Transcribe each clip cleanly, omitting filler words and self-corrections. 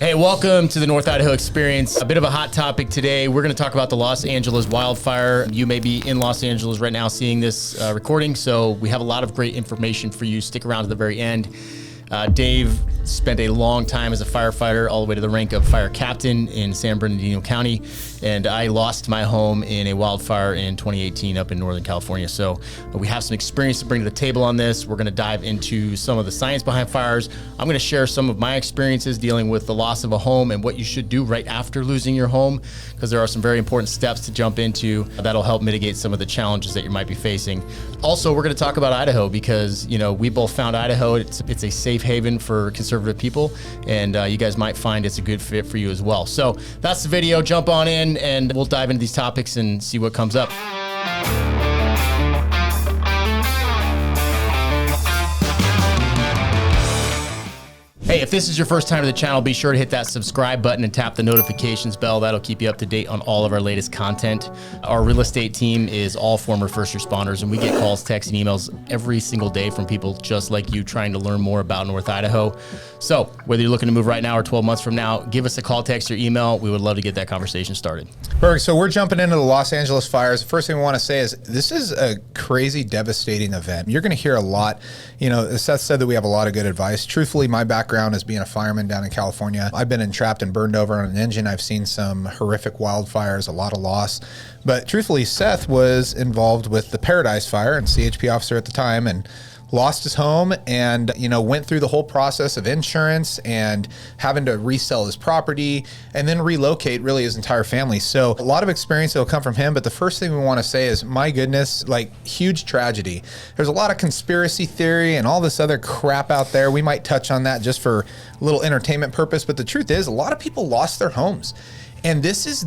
Hey, welcome to the North Idaho Experience. A bit of a hot topic today. We're going to talk about the Los Angeles wildfire. You may be in Los Angeles right now seeing this recording, so we have a lot of great information for you. Stick around to the very end. Dave spent a long time as a firefighter, all the way to the rank of fire captain in San Bernardino County, and I lost my home in a wildfire in 2018 up in Northern California. So we have some experience to bring to the table on this. We're going to dive into some of the science behind fires. I'm going to share some of my experiences dealing with the loss of a home and what you should do right after losing your home, because there are some very important steps to jump into that'll help mitigate some of the challenges that you might be facing. Also, we're going to talk about Idaho because, you know, we both found Idaho. It's a safe haven for conservative people, and you guys might find it's a good fit for you as well. So that's the video. Jump on in and we'll dive into these topics and see what comes up. Hey, if this is your first time to the channel, be sure to hit that subscribe button and tap the notifications bell. That'll keep you up to date on all of our latest content. Our real estate team is all former first responders, and we get calls, texts, and emails every single day from people just like you trying to learn more about North Idaho. So whether you're looking to move right now or 12 months from now, give us a call, text, or email. We would love to get that conversation started. Perfect. So we're jumping into the Los Angeles fires. The first thing we want to say is this is a crazy, devastating event. You're going to hear a lot. You know, Seth said that we have a lot of good advice. Truthfully, my background as being a fireman down in California. I've been entrapped and burned over on an engine. I've seen some horrific wildfires, a lot of loss. But truthfully, Seth was involved with the Paradise fire and CHP officer at the time, and lost his home and, you know, went through the whole process of insurance and having to resell his property and then relocate really his entire family. So a lot of experience that will come from him. But the first thing we want to say is, my goodness, like, huge tragedy. There's a lot of conspiracy theory and all this other crap out there. We might touch on that just for a little entertainment purpose. But the truth is, a lot of people lost their homes. And this is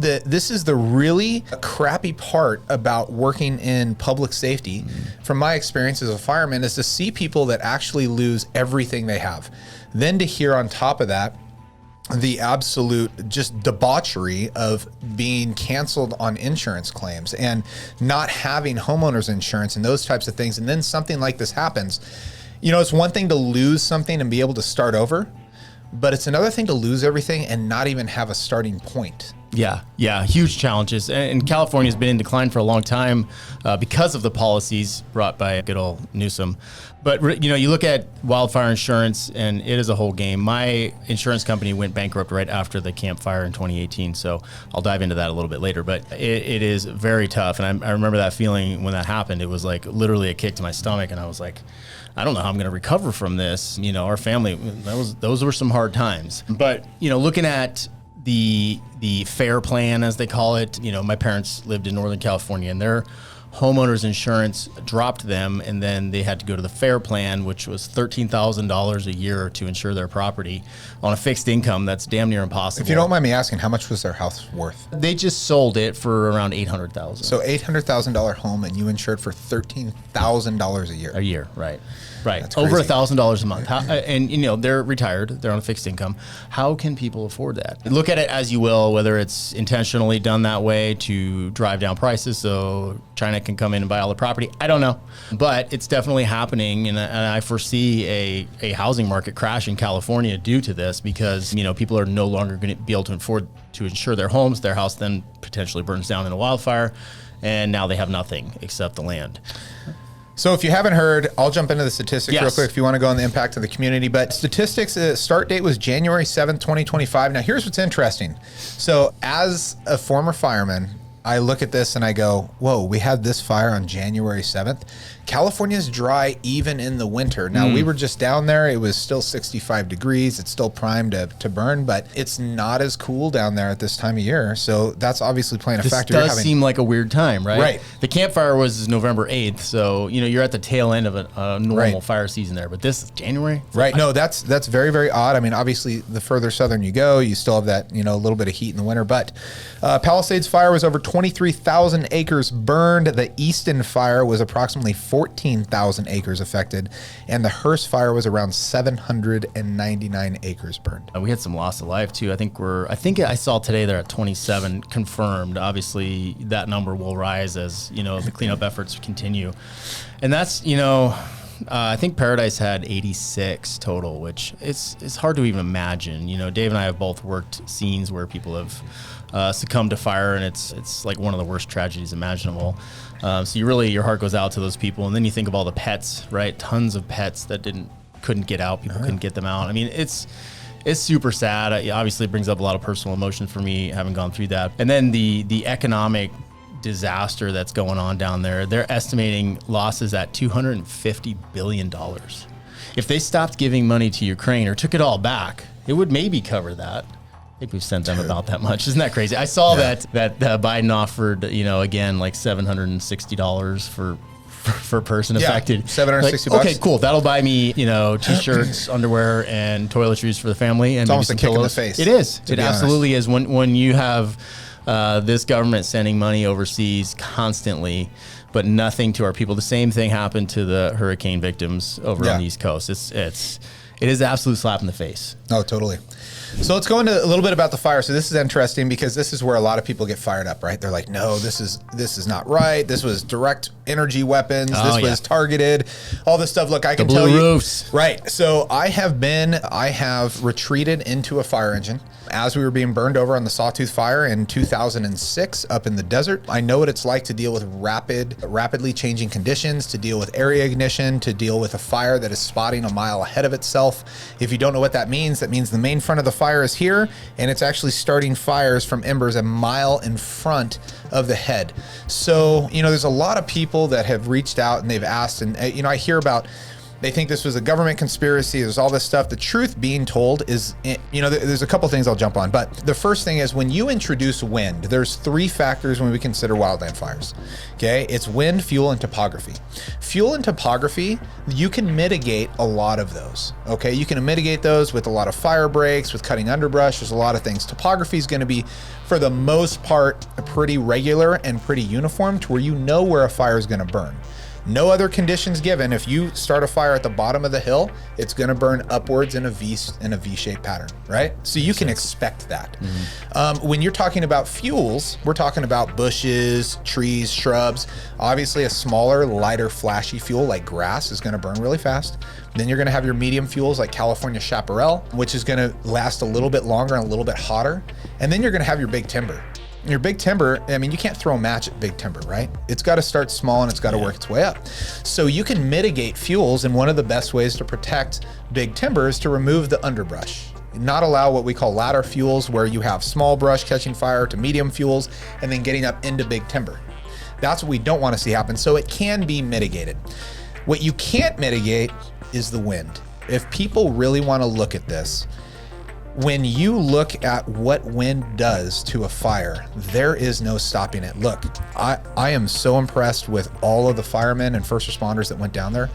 the really crappy part about working in public safety, from my experience as a fireman, is to see people that actually lose everything they have. Then to hear on top of that, the absolute just debauchery of being canceled on insurance claims and not having homeowners insurance and those types of things. And then something like this happens. You know, it's one thing to lose something and be able to start over, but it's another thing to lose everything and not even have a starting point. Yeah, huge challenges. And California's been in decline for a long time because of the policies brought by good old Newsom. But, you know, you look at wildfire insurance and it is a whole game. My insurance company went bankrupt right after the Camp Fire in 2018. So I'll dive into that a little bit later. But it is very tough. And I remember that feeling when that happened. It was like literally a kick to my stomach. And I was like, I don't know how I'm going to recover from this. You know, our family, those were some hard times. But, you know, looking at the FAIR plan, as they call it, you know, my parents lived in Northern California and their homeowners insurance dropped them, and then they had to go to the FAIR plan, which was $13,000 a year to insure their property on a fixed income. That's damn near impossible. If you don't mind me asking, how much was their house worth? They just sold it for around $800,000. So $800,000 home, and you insured for $13,000 a year. A year, right. Right, That's over crazy. $1,000 a month. And, you know, they're retired, they're on a fixed income. How can people afford that? Look at it as you will, whether it's intentionally done that way to drive down prices so China can come in and buy all the property. I don't know, but it's definitely happening. And I foresee a housing market crash in California due to this, because, you know, people are no longer going to be able to afford to insure their homes. Their house then potentially burns down in a wildfire, and now they have nothing except the land. So if you haven't heard, I'll jump into the statistics real Yes. quick if you want to go on the impact of the community. But statistics, start date was January 7th, 2025. Now here's what's interesting. So as a former fireman, I look at this and I go, whoa, we had this fire on January 7th. California's dry even in the winter. Now, we were just down there. It was still 65 degrees. It's still primed to burn, but it's not as cool down there at this time of year. So that's obviously playing a factor. This does seem like a weird time, right? Right. The campfire was November 8th, so, you know, you're at the tail end of a normal fire season there. But this is January? Right. No, that's very, very odd. I mean, obviously, the further southern you go, you still have that, you know, a little bit of heat in the winter. But Palisades fire was over 23,000 acres burned. The Easton fire was approximately 14,000 acres affected, and the Hearst fire was around 799 acres burned. We had some loss of life too. I think I saw today they're at 27 confirmed. Obviously, that number will rise as, you know, the cleanup efforts continue, and that's, you know, I think Paradise had 86 total, which it's hard to even imagine. You know, Dave and I have both worked scenes where people have succumbed to fire, and it's like one of the worst tragedies imaginable. So your heart goes out to those people, and then you think of all the pets, right? Tons of pets that couldn't get out. People couldn't get them out. I mean, it's super sad. Obviously, it brings up a lot of personal emotion for me, having gone through that. And then the economic disaster that's going on down there. They're estimating losses at $250 billion. If they stopped giving money to Ukraine or took it all back, it would maybe cover that. I think we've sent them about that much. Isn't that crazy? I saw that Biden offered, again, like $760 for a person affected. $760 like, okay, cool. That'll buy me, t-shirts, underwear, and toiletries for the family. And it's almost a kick in the face. It is. It absolutely is. When you have this government sending money overseas constantly, but nothing to our people. The same thing happened to the hurricane victims over on the East Coast. It is an absolute slap in the face. Oh, totally. So let's go into a little bit about the fire. So this is interesting because this is where a lot of people get fired up, right? They're like, no, this is not right. This was direct energy weapons. This was targeted, all this stuff. Look, I can tell you. Roofs. Right. So I have retreated into a fire engine as we were being burned over on the Sawtooth Fire in 2006 up in the desert. I know what it's like to deal with rapidly changing conditions, to deal with area ignition, to deal with a fire that is spotting a mile ahead of itself. If you don't know what that means the main front of the fire is here, and it's actually starting fires from embers a mile in front of the head. So, there's a lot of people that have reached out and they've asked, and I hear about, they think this was a government conspiracy. There's all this stuff. The truth being told is, there's a couple things I'll jump on. But the first thing is when you introduce wind, there's 3 factors when we consider wildland fires. Okay. It's wind, fuel, and topography. Fuel and topography, you can mitigate a lot of those. Okay. You can mitigate those with a lot of fire breaks, with cutting underbrush. There's a lot of things. Topography is going to be, for the most part, pretty regular and pretty uniform to where you know where a fire is going to burn. No other conditions given. If you start a fire at the bottom of the hill, it's going to burn upwards in a V-shaped pattern, right? So you can expect that. Mm-hmm. When you're talking about fuels, we're talking about bushes, trees, shrubs. Obviously, a smaller, lighter, flashy fuel like grass is going to burn really fast. Then you're going to have your medium fuels like California chaparral, which is going to last a little bit longer and a little bit hotter. And then you're going to have your big timber. Your big timber, you can't throw a match at big timber, right? It's got to start small and it's got to work its way up. So you can mitigate fuels, and one of the best ways to protect big timber is to remove the underbrush. Not allow what we call ladder fuels, where you have small brush catching fire, to medium fuels, and then getting up into big timber. That's what we don't want to see happen. So it can be mitigated. What you can't mitigate is the wind. If people really want to look at this, when you look at what wind does to a fire, there is no stopping it. Look, I am so impressed with all of the firemen and first responders that went down there,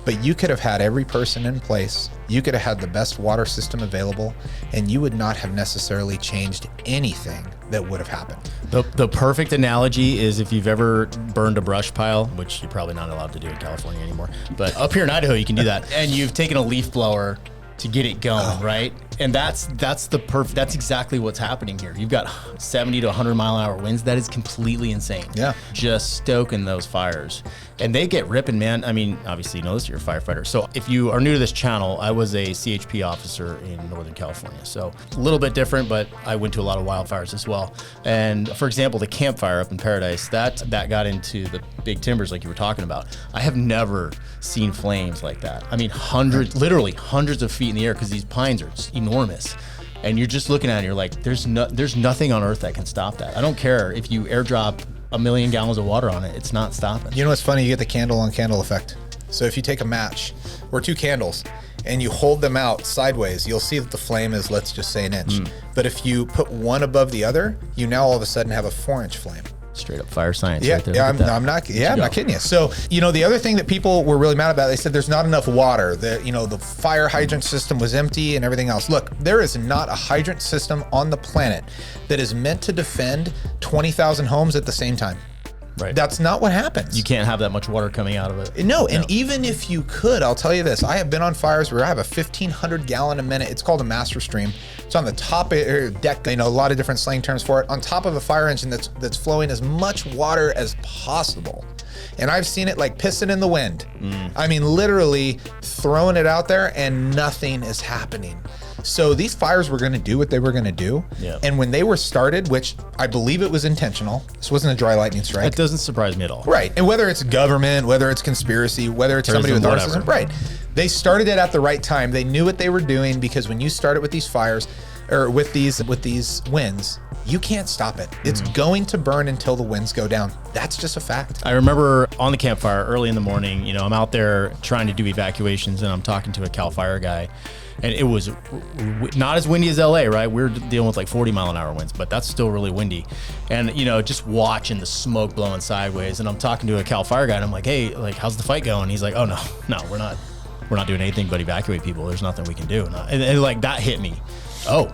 but you could have had every person in place. You could have had the best water system available, and you would not have necessarily changed anything that would have happened. The perfect analogy is if you've ever burned a brush pile, which you're probably not allowed to do in California anymore, but up here in Idaho, you can do that. And you've taken a leaf blower to get it going, right? And that's exactly what's happening here. You've got 70 to 100 mile an hour winds. That is completely insane. Yeah. Just stoking those fires. And they get ripping, man. Obviously you know this, you're a firefighter. So if you are new to this channel, I was a CHP officer in Northern California. So a little bit different, but I went to a lot of wildfires as well. And for example, the campfire up in Paradise, that got into the big timbers like you were talking about. I have never seen flames like that. Literally hundreds of feet in the air, because these pines are enormous. And you're just looking at it and you're like, there's nothing on earth that can stop that. I don't care if you airdrop 1 million gallons of water on it, it's not stopping. You know what's funny? You get the candle on candle effect. So if you take a match or 2 candles and you hold them out sideways, you'll see that the flame is, let's just say, 1 inch. But if you put one above the other, you now all of a sudden have a 4-inch flame. Straight up fire science. Yeah, right there. I'm not kidding you. So, the other thing that people were really mad about, they said there's not enough water. The fire hydrant system was empty and everything else. Look, there is not a hydrant system on the planet that is meant to defend 20,000 homes at the same time. Right. That's not what happens. You can't have that much water coming out of it. No, and even if you could, I'll tell you this. I have been on fires where I have a 1,500 gallon a minute. It's called a master stream. It's on the top of deck. A lot of different slang terms for it. On top of a fire engine that's flowing as much water as possible. And I've seen it like pissing in the wind. I mean, literally throwing it out there and nothing is happening. So these fires were going to do what they were going to do. Yeah. And when they were started, which I believe it was intentional, this wasn't a dry lightning strike. It doesn't surprise me at all. Right. And whether it's government, whether it's conspiracy, whether it's somebody with narcissism, right. They started it at the right time. They knew what they were doing, because when you start it with these fires or with these winds, you can't stop it. It's going to burn until the winds go down. That's just a fact. I remember on the campfire early in the morning, I'm out there trying to do evacuations, and I'm talking to a CAL FIRE guy, and it was not as windy as LA, right? We're dealing with like 40-mile-an-hour winds, but that's still really windy. And, just watching the smoke blowing sideways, and I'm talking to a CAL FIRE guy, and I'm like, hey, like, how's the fight going? He's like, oh, no, we're not doing anything but evacuate people. There's nothing we can do. And like, that hit me. Oh,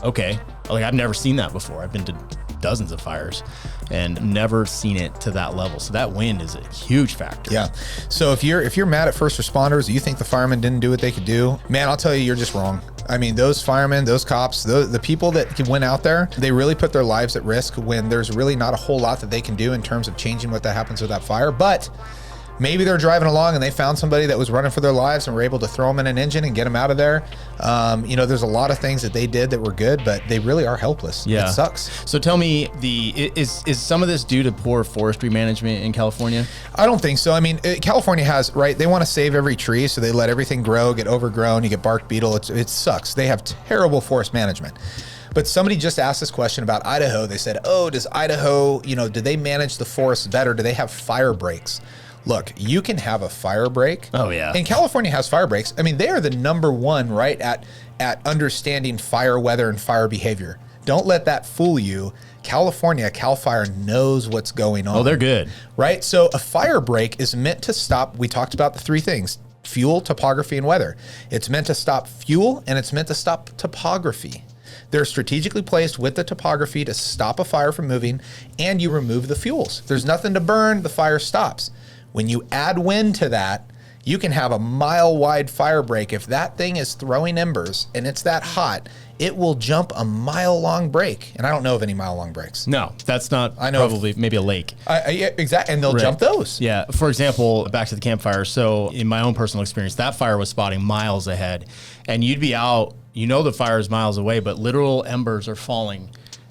okay. Like, I've never seen that before. I've been to dozens of fires and never seen it to that level. So that wind is a huge factor. Yeah. So if you're mad at first responders, you think the firemen didn't do what they could do, man, I'll tell you, you're just wrong. I mean, those firemen, those cops, the people that went out there, they really put their lives at risk when there's really not a whole lot that they can do in terms of changing what that happens with that fire. But maybe they're driving along and they found somebody that was running for their lives and were able to throw them in an engine and get them out of there. There's a lot of things that they did that were good, but they really are helpless. Yeah. It sucks. So tell me, is some of this due to poor forestry management in California? I don't think so. I mean, California has, right, they want to save every tree, so they let everything grow, get overgrown, you get bark beetle. It sucks. They have terrible forest management. But somebody just asked this question about Idaho. They said, oh, does Idaho, do they manage the forests better? Do they have fire breaks? Look, you can have a fire break. Oh, yeah. And California has fire breaks. I mean, they are the number one, right, at understanding fire weather and fire behavior. Don't let that fool you. California, CAL FIRE knows what's going on. Oh, they're good. Right? So a fire break is meant to stop, we talked about the three things: fuel, topography, and weather. It's meant to stop fuel, and it's meant to stop topography. They're strategically placed with the topography to stop a fire from moving, and you remove the fuels. If there's nothing to burn, the fire stops. When you add wind to that, you can have a mile-wide fire break. If that thing is throwing embers and it's that hot, it will jump a mile-long break. And I don't know of any mile-long breaks. No, that's not. I know probably maybe a lake. Yeah, exactly. And they'll jump those. Yeah. For example, back to the campfire. So in my own personal experience, that fire was spotting miles ahead, and you'd be out, the fire is miles away, but literal embers are falling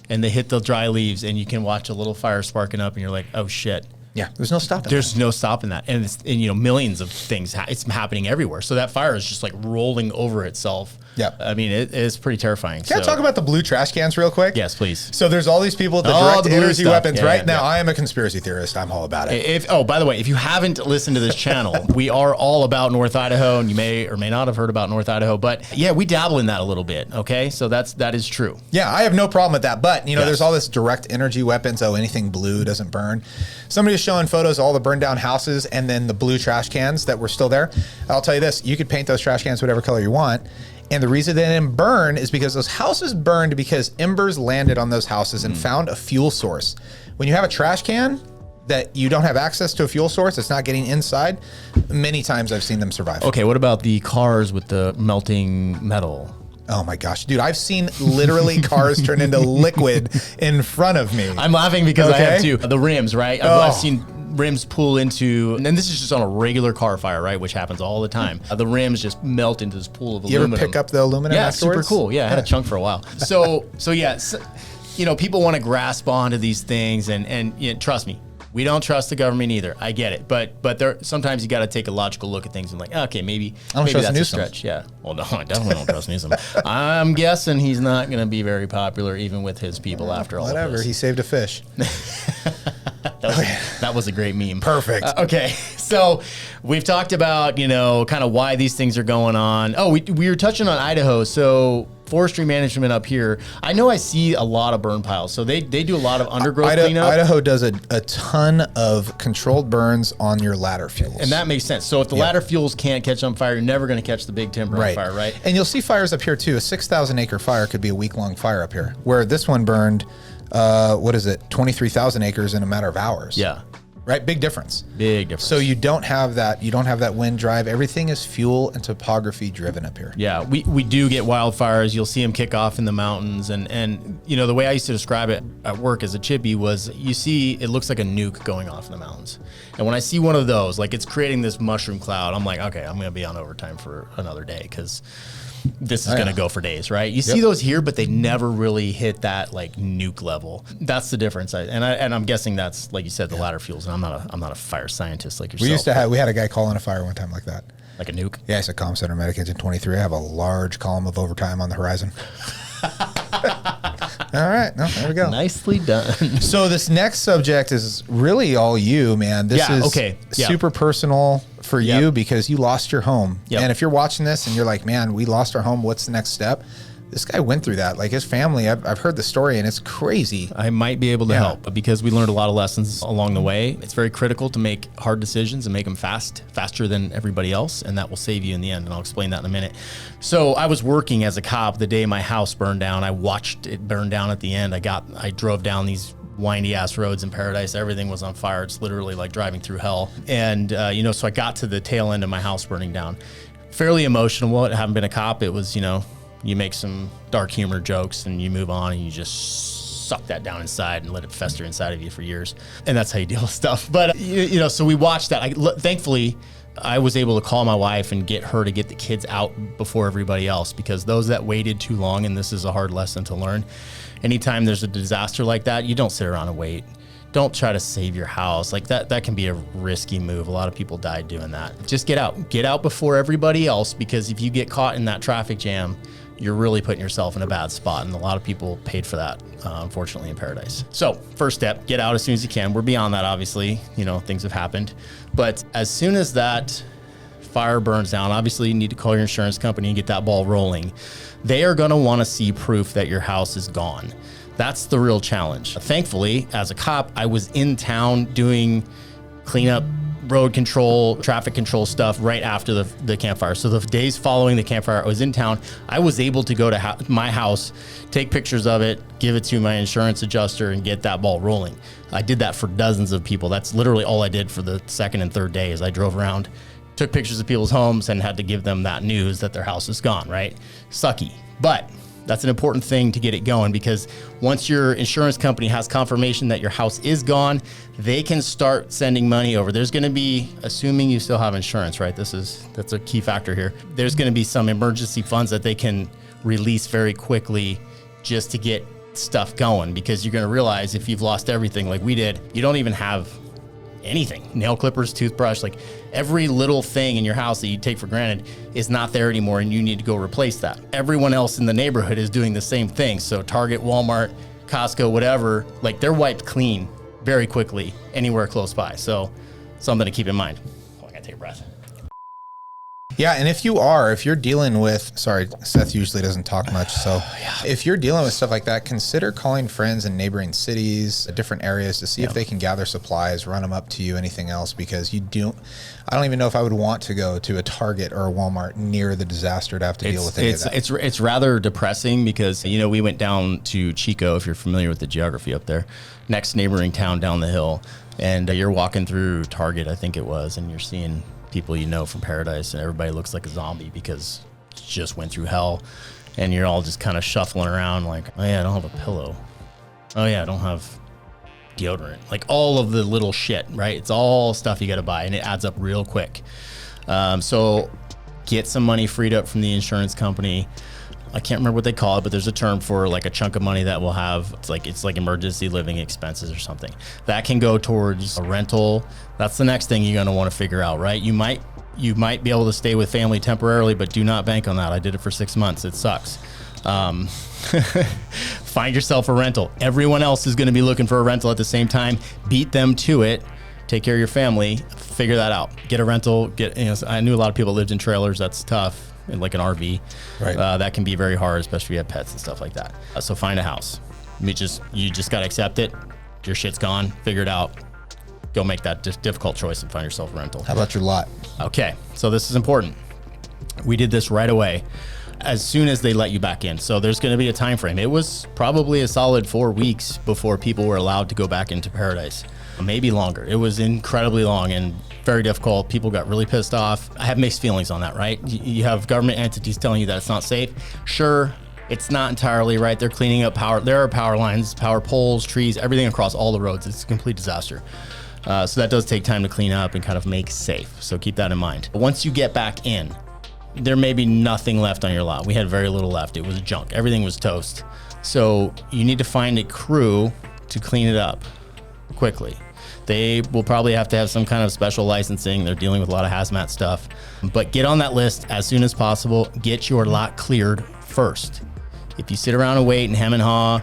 and they hit the dry leaves, and you can watch a little fire sparking up, and you're like, oh shit. Yeah, there's no stopping. There's no stopping that, and it's millions of things. It's happening everywhere. So that fire is just like rolling over itself. Yeah, I mean it's pretty terrifying. Can I talk about the blue trash cans real quick? Yes, please. So there's all these people with the direct energy weapons, right? Yeah, now I am a conspiracy theorist. I'm all about it. By the way, if you haven't listened to this channel, we are all about North Idaho, and you may or may not have heard about North Idaho, but yeah, we dabble in that a little bit. Okay, so that is true. Yeah, I have no problem with that. But there's all this direct energy weapons. Oh, anything blue doesn't burn. Somebody was showing photos of all the burned down houses and then the blue trash cans that were still there. I'll tell you this: you could paint those trash cans whatever color you want. And the reason they didn't burn is because those houses burned because embers landed on those houses and found a fuel source. When you have a trash can that you don't have access to a fuel source, it's not getting inside, many times I've seen them survive. Okay, what about the cars with the melting metal? Oh my gosh, dude, I've seen literally cars turn into liquid in front of me. I'm laughing because I have too. The rims, right? Oh. I've seen rims pull into, and this is just on a regular car fire, right? Which happens all the time. The rims just melt into this pool of aluminum. You ever pick up the aluminum afterwards? Yeah, super cool. Yeah, I had a chunk for a while. So people want to grasp onto these things, and trust me, we don't trust the government either. I get it, but there sometimes you got to take a logical look at things and like, okay, maybe that's Newsom. a stretch. Yeah. Well, no, I definitely don't trust Newsom. I'm guessing he's not going to be very popular even with his people after all. Whatever. Of this. He saved a fish. That was a great meme. Perfect. Okay, so we've talked about kind of why these things are going on. Oh, we were touching on Idaho. So forestry management up here, I know I see a lot of burn piles. So they do a lot of undergrowth cleanup. Idaho does a ton of controlled burns on your ladder fuels. And that makes sense. So if the ladder fuels can't catch on fire, you're never going to catch the big timber on fire, right? And you'll see fires up here too. A 6,000 acre fire could be a week-long fire up here, where this one burned what is it, 23,000 acres in a matter of hours. Yeah. Right, big difference. Big difference. So you don't have that. You don't have that wind drive. Everything is fuel and topography driven up here. Yeah, we do get wildfires. You'll see them kick off in the mountains, and you know the way I used to describe it at work as a chippy was you see it looks like a nuke going off in the mountains, and when I see one of those, like it's creating this mushroom cloud, I'm like, okay, I'm gonna be on overtime for another day because this is going to go for days, right? You see those here, but they never really hit that like nuke level. That's the difference. And I'm guessing that's, like you said, the ladder fuels. And I'm not a fire scientist like yourself. We had a guy call in a fire one time like that. Like a nuke? Yeah, I said comm center medic engine 23. I have a large column of overtime on the horizon. All right, no, there we go. Nicely done. So this next subject is really all you, man. This is super personal for you because you lost your home. And if you're watching this and you're like, man, we lost our home, what's the next step? This guy went through that. Like his family, I've heard the story and it's crazy. I might be able to help because we learned a lot of lessons along the way. It's very critical to make hard decisions and make them faster than everybody else, and that will save you in the end, and I'll explain that in a minute. So I was working as a cop the day my house burned down. I watched it burn down at the end. I drove down these windy ass roads in Paradise. Everything was on fire. It's literally like driving through hell. And, so I got to the tail end of my house burning down. Fairly emotional. I haven't been a cop. It was, you make some dark humor jokes and you move on and you just suck that down inside and let it fester inside of you for years. And that's how you deal with stuff. But, so we watched that. Thankfully, I was able to call my wife and get her to get the kids out before everybody else, because those that waited too long, and this is a hard lesson to learn, anytime there's a disaster like that, you don't sit around and wait. Don't try to save your house. Like that can be a risky move. A lot of people died doing that. Just get out before everybody else, because if you get caught in that traffic jam, you're really putting yourself in a bad spot. And a lot of people paid for that, unfortunately, in Paradise. So first step, get out as soon as you can. We're beyond that, obviously, things have happened. But as soon as that fire burns down, obviously you need to call your insurance company and get that ball rolling. They are gonna wanna see proof that your house is gone. That's the real challenge. Thankfully, as a cop, I was in town doing cleanup, road control, traffic control stuff right after the campfire. So the days following the campfire, I was in town. I was able to go to my house, take pictures of it, give it to my insurance adjuster, and get that ball rolling. I did that for dozens of people. That's literally all I did for the second and third day. Is I drove around, took pictures of people's homes, and had to give them that news that their house is gone, right? Sucky. But that's an important thing to get it going, because once your insurance company has confirmation that your house is gone, they can start sending money over. There's gonna be, assuming you still have insurance, right? That's a key factor here. There's gonna be some emergency funds that they can release very quickly just to get stuff going, because you're gonna realize if you've lost everything like we did, you don't even have anything. Nail clippers, toothbrush, like every little thing in your house that you take for granted is not there anymore, and you need to go replace that. Everyone else in the neighborhood is doing the same thing. So Target, Walmart, Costco, whatever, like they're wiped clean very quickly anywhere close by. So something to keep in mind. Oh, I gotta take a breath. Yeah, and if you're dealing with, sorry, Seth usually doesn't talk much, so if you're dealing with stuff like that, consider calling friends in neighboring cities, different areas, to see if they can gather supplies, run them up to you, anything else, because I don't even know if I would want to go to a Target or a Walmart near the disaster to have to deal with any of that. It's rather depressing, because, we went down to Chico, if you're familiar with the geography up there, next neighboring town down the hill, and you're walking through Target, I think it was, and you're seeing people from Paradise, and everybody looks like a zombie because it just went through hell, and you're all just kind of shuffling around like, oh yeah, I don't have a pillow. Oh yeah, I don't have deodorant. Like all of the little shit, right? It's all stuff you got to buy, and it adds up real quick. So get some money freed up from the insurance company. I can't remember what they call it, but there's a term for like a chunk of money that we'll have. It's like emergency living expenses or something. That can go towards a rental. That's the next thing you're gonna want to figure out, right? You might be able to stay with family temporarily, but do not bank on that. I did it for 6 months. It sucks. Find yourself a rental. Everyone else is gonna be looking for a rental at the same time. Beat them to it. Take care of your family. Figure that out. Get a rental. I knew a lot of people lived in trailers. That's tough. In like an RV, right? That can be very hard, especially if you have pets and stuff like that. So find a house. You just got to accept it. Your shit's gone. Figure it out. Go make that difficult choice and find yourself a rental. How about your lot? Okay, so this is important. We did this right away. as soon as they let you back in. So there's going to be a time frame. It was probably a solid 4 weeks before people were allowed to go back into Paradise, maybe longer. It was incredibly long and very difficult. People got really pissed off. I have mixed feelings on that, right? You have government entities telling you that it's not safe. Sure, it's not entirely right. They're cleaning up power. There are power lines, power poles, trees, everything across all the roads. It's a complete disaster. So that does take time to clean up and kind of make safe. So keep that in mind. But once you get back in, there may be nothing left on your lot. We had very little left. It was junk. Everything was toast. So you need to find a crew to clean it up quickly. They will probably have to have some kind of special licensing. They're dealing with a lot of hazmat stuff. But get on that list as soon as possible. Get your lot cleared first. If you sit around and wait and hem and haw,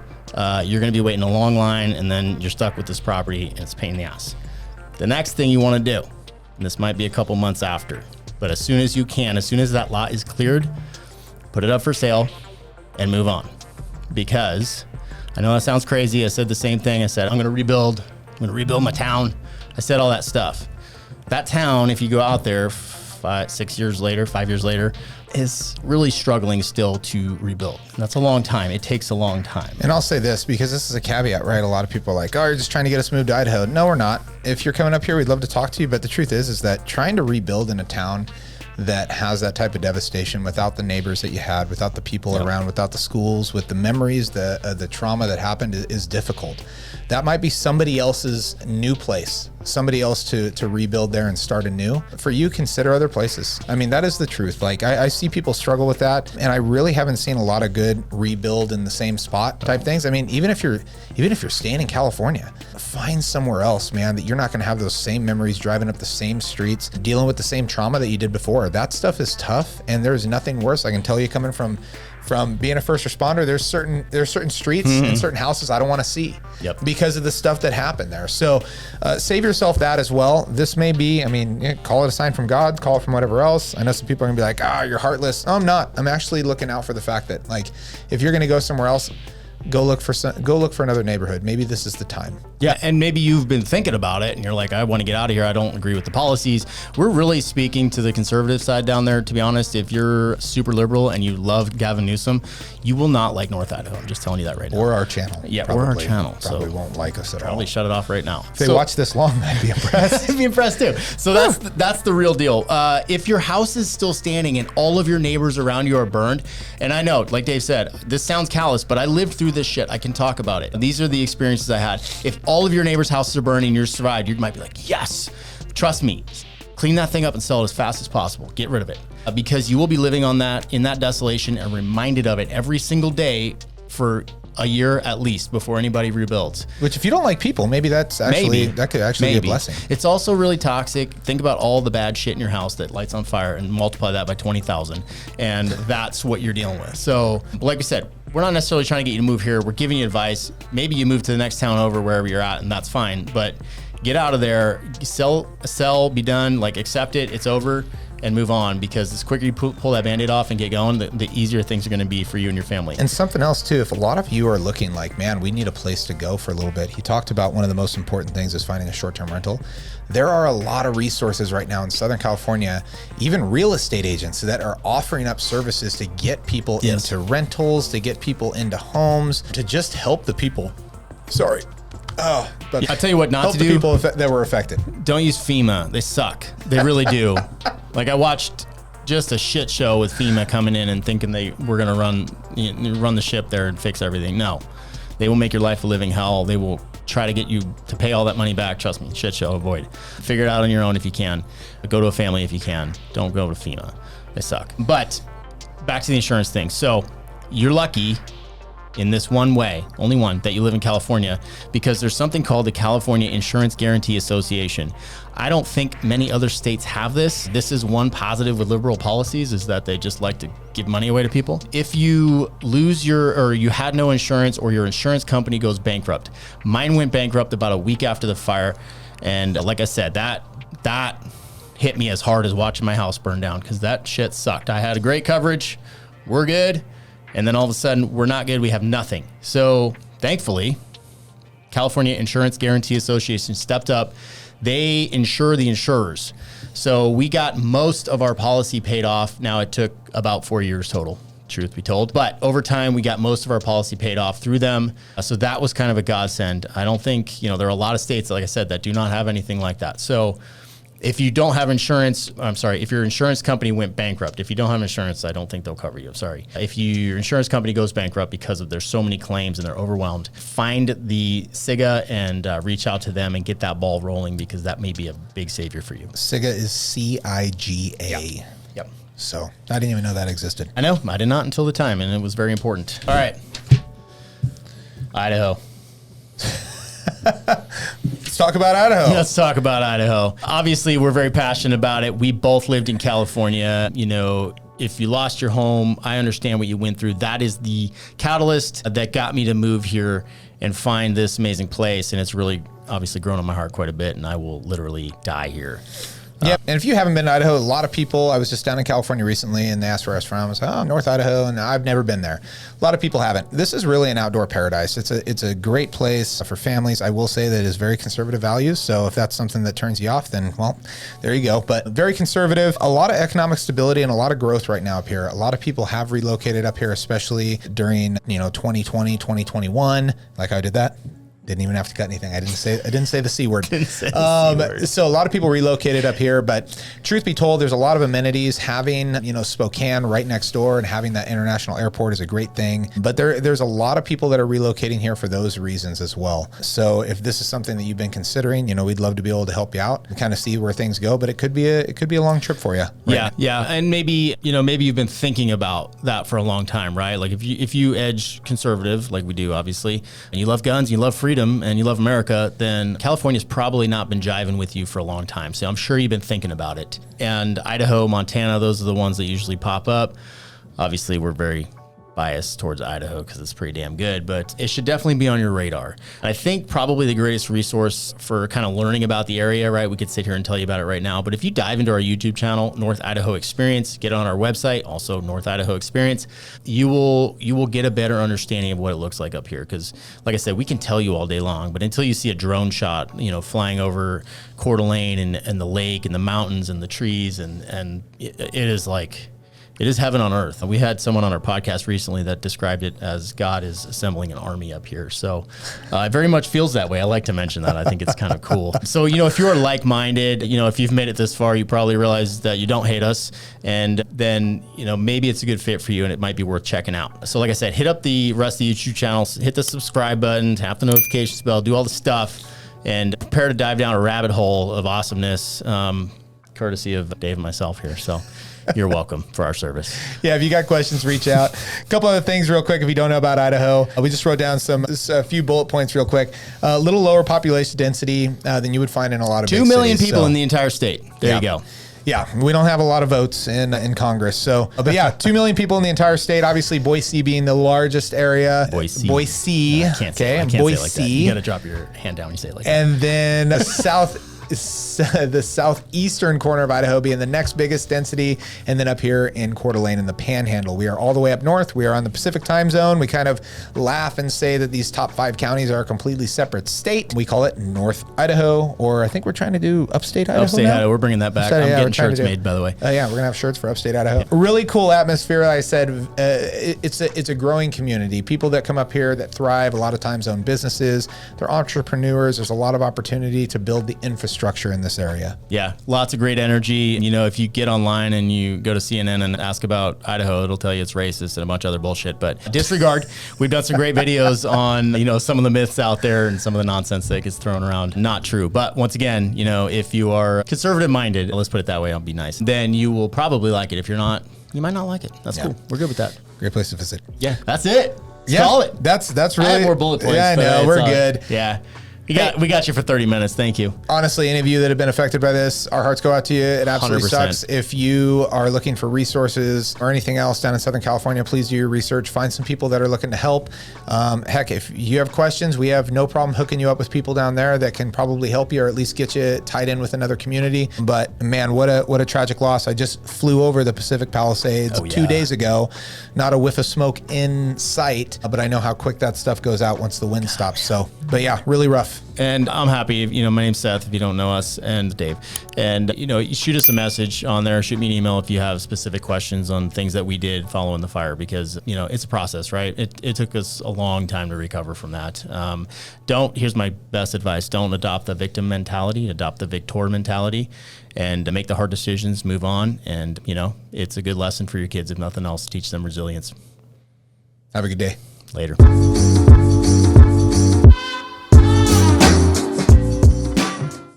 you're going to be waiting a long line, and then you're stuck with this property, and it's a pain in the ass. The next thing you want to do, and this might be a couple months after, but as soon as you can, as soon as that lot is cleared, put it up for sale and move on. Because I know that sounds crazy. I said the same thing. I said, I'm going to rebuild my town. I said all that stuff. That town, if you go out there 5 years later, is really struggling still to rebuild. That's a long time. It takes a long time. And I'll say this, because this is a caveat, right? A lot of people are like, oh, you're just trying to get us moved to Idaho. No, we're not. If you're coming up here, we'd love to talk to you. But the truth is that trying to rebuild in a town that has that type of devastation without the neighbors that you had, without the people around, without the schools, with the memories, the trauma that happened is difficult. That might be somebody else's new place, somebody else to rebuild there and start anew. For you, consider other places. I mean, that is the truth. Like I see people struggle with that, and I really haven't seen a lot of good rebuild in the same spot type things. I mean, even if you're staying in California, find somewhere else, man, that you're not going to have those same memories, driving up the same streets, dealing with the same trauma that you did before. That stuff is tough, and there's nothing worse. I can tell you, coming from being a first responder, there's certain streets and certain houses I don't want to see because of the stuff that happened there. So save yourself that as well. This may be, I mean, call it a sign from God, call it from whatever else. I know some people are gonna be like, you're heartless. No, I'm not. I'm actually looking out for the fact that, like, if you're gonna go somewhere else, go look for another neighborhood. Maybe this is the time. Yeah, and maybe you've been thinking about it and you're like, I want to get out of here. I don't agree with the policies. We're really speaking to the conservative side down there, to be honest. If you're super liberal and you love Gavin Newsom, you will not like North Idaho. I'm just telling you that right now. Or our channel. Yeah, or our channel. Probably won't like us at all. Probably shut it off right now. If they watch this long, I'd be impressed. I'd be impressed too. So that's the real deal. If your house is still standing and all of your neighbors around you are burned, and I know, like Dave said, this sounds callous, but I lived through this shit. I can talk about it. These are the experiences I had. If all of your neighbors' houses are burning and you're survived, you might be like, yes, trust me, clean that thing up and sell it as fast as possible. Get rid of it. Because you will be living in that desolation and reminded of it every single day for a year at least before anybody rebuilds. Which, if you don't like people, maybe that could actually be a blessing. It's also really toxic. Think about all the bad shit in your house that lights on fire and multiply that by 20,000. And that's what you're dealing with. So like we said, we're not necessarily trying to get you to move here. We're giving you advice. Maybe you move to the next town over, wherever you're at, and that's fine. But get out of there, sell, be done, like accept it, it's over, and move on, because the quicker you pull that Band-Aid off and get going, the easier things are going to be for you and your family. And something else too, if a lot of you are looking like, man, we need a place to go for a little bit. He talked about one of the most important things is finding a short-term rental. There are a lot of resources right now in Southern California, even real estate agents that are offering up services to get people into rentals, to get people into homes, to just help the people. Sorry. But I'll tell you what not to do. Help the people that were affected. Don't use FEMA. They suck. They really do. Like, I watched just a shit show with FEMA coming in and thinking they were going to run the ship there and fix everything. No, they will make your life a living hell. They will try to get you to pay all that money back. Trust me, shit show, avoid. Figure it out on your own if you can. Go to a family if you can. Don't go to FEMA. They suck. But back to the insurance thing. So you're lucky in this one way, only one, that you live in California, because there's something called the California Insurance Guarantee Association. I don't think many other states have this. This is one positive with liberal policies, is that they just like to give money away to people. If you lose you had no insurance, or your insurance company goes bankrupt. Mine went bankrupt about a week after the fire. And like I said, that hit me as hard as watching my house burn down, because that shit sucked. I had a great coverage. We're good. And then all of a sudden, we're not good. We have nothing. So thankfully, California Insurance Guarantee Association stepped up. They insure the insurers. So we got most of our policy paid off. Now, it took about 4 years total truth be told. But over time, we got most of our policy paid off through them. So that was kind of a godsend. I don't think, there are a lot of states, like I said, that do not have anything like that. So if you don't have insurance, if your insurance company went bankrupt, if you don't have insurance, I don't think they'll cover you. I'm sorry. If your insurance company goes bankrupt because there's so many claims and they're overwhelmed, find the SIGA and reach out to them and get that ball rolling, because that may be a big savior for you. SIGA is CIGA. Yep. So I didn't even know that existed. I know. I did not until the time, and it was very important. All right. Idaho. Let's talk about Idaho. Let's talk about Idaho. Obviously, we're very passionate about it. We both lived in California. If you lost your home, I understand what you went through. That is the catalyst that got me to move here and find this amazing place. And it's really obviously grown on my heart quite a bit, and I will literally die here. Yeah, and if you haven't been to Idaho, a lot of people, I was just down in California recently and they asked where I was from. I was like, North Idaho, and I've never been there. A lot of people haven't. This is really an outdoor paradise. It's a great place for families. I will say that it is very conservative values. So if that's something that turns you off, then, well, there you go. But very conservative, a lot of economic stability and a lot of growth right now up here. A lot of people have relocated up here, especially during, 2020, 2021. Like I did that. Didn't even have to cut anything. I didn't say the C word. So a lot of people relocated up here, but truth be told, there's a lot of amenities. Having, Spokane right next door and having that international airport is a great thing. But there's a lot of people that are relocating here for those reasons as well. So if this is something that you've been considering, we'd love to be able to help you out and kind of see where things go. But it could be a long trip for you. Right? Yeah. And maybe you've been thinking about that for a long time, right? Like if you edge conservative, like we do, obviously, and you love guns, you love freedom, and you love America, then California's probably not been jiving with you for a long time. So I'm sure you've been thinking about it. And Idaho, Montana, those are the ones that usually pop up. Obviously, we're very biased towards Idaho because it's pretty damn good, but it should definitely be on your radar. And I think probably the greatest resource for kind of learning about the area, right? We could sit here and tell you about it right now, but if you dive into our YouTube channel, North Idaho Experience, get on our website, also North Idaho Experience, you will get a better understanding of what it looks like up here. Because like I said, we can tell you all day long, but until you see a drone shot, flying over Coeur d'Alene and the lake and the mountains and the trees, and it is like, it is heaven on earth. We had someone on our podcast recently that described it as God is assembling an army up here. So it very much feels that way. I like to mention that. I think it's kind of cool. So, if you're like-minded, if you've made it this far, you probably realize that you don't hate us. And then, maybe it's a good fit for you and it might be worth checking out. So like I said, hit up the rest of the YouTube channels, hit the subscribe button, tap the notifications bell, do all the stuff, and prepare to dive down a rabbit hole of awesomeness, courtesy of Dave and myself here. So you're welcome for our service. Yeah, if you got questions, reach out. A couple other things real quick if you don't know about Idaho. We just wrote down a few bullet points real quick. A little lower population density than you would find in a lot of 2 million people in the entire state. There you go. Yeah, we don't have a lot of votes in Congress. So, but yeah, 2 million people in the entire state. Obviously, Boise being the largest area. Boise. No, I can't say it like that. You got to drop your hand down when you say it like that. And then the southeastern corner of Idaho being the next biggest density, and then up here in Coeur d'Alene in the Panhandle. We are all the way up north. We are on the Pacific time zone. We kind of laugh and say that these top 5 counties are a completely separate state. We call it North Idaho, or I think we're trying to do upstate Idaho. Upstate Idaho, we're bringing that back. I'm getting shirts made, by the way. Yeah, we're gonna have shirts for upstate Idaho. Yeah. Really cool atmosphere. Like I said, it's a growing community. People that come up here that thrive. A lot of times own businesses. They're entrepreneurs. There's a lot of opportunity to build the infrastructure in this area. Yeah, lots of great energy. If you get online and you go to CNN and ask about Idaho, it'll tell you it's racist and a bunch of other bullshit, but disregard. We've done some great videos on, some of the myths out there and some of the nonsense that gets thrown around. Not true. But once again, if you are conservative minded, let's put it that way, I'll be nice, then you will probably like it. If you're not, you might not like it. That's cool. We're good with that. Great place to visit. Yeah, that's it. Let's call it. That's really. I have more bullet points. Yeah, I know. We're good. Yeah. We got you for 30 minutes. Thank you. Honestly, any of you that have been affected by this, our hearts go out to you. It absolutely 100%. Sucks. If you are looking for resources or anything else down in Southern California, please do your research. Find some people that are looking to help. Heck, if you have questions, we have no problem hooking you up with people down there that can probably help you or at least get you tied in with another community. But man, what a tragic loss. I just flew over the Pacific Palisades 2 days ago. Not a whiff of smoke in sight, but I know how quick that stuff goes out once the wind stops. So, but yeah, really rough. Seth. And I'm happy. My name's Seth, if you don't know us, and Dave. And, you shoot us a message on there, shoot me an email if you have specific questions on things that we did following the fire, because, it's a process, right? It took us a long time to recover from that. Here's my best advice. Don't adopt the victim mentality, adopt the victor mentality, and make the hard decisions, move on. And, it's a good lesson for your kids, if nothing else, teach them resilience. Have a good day. Later.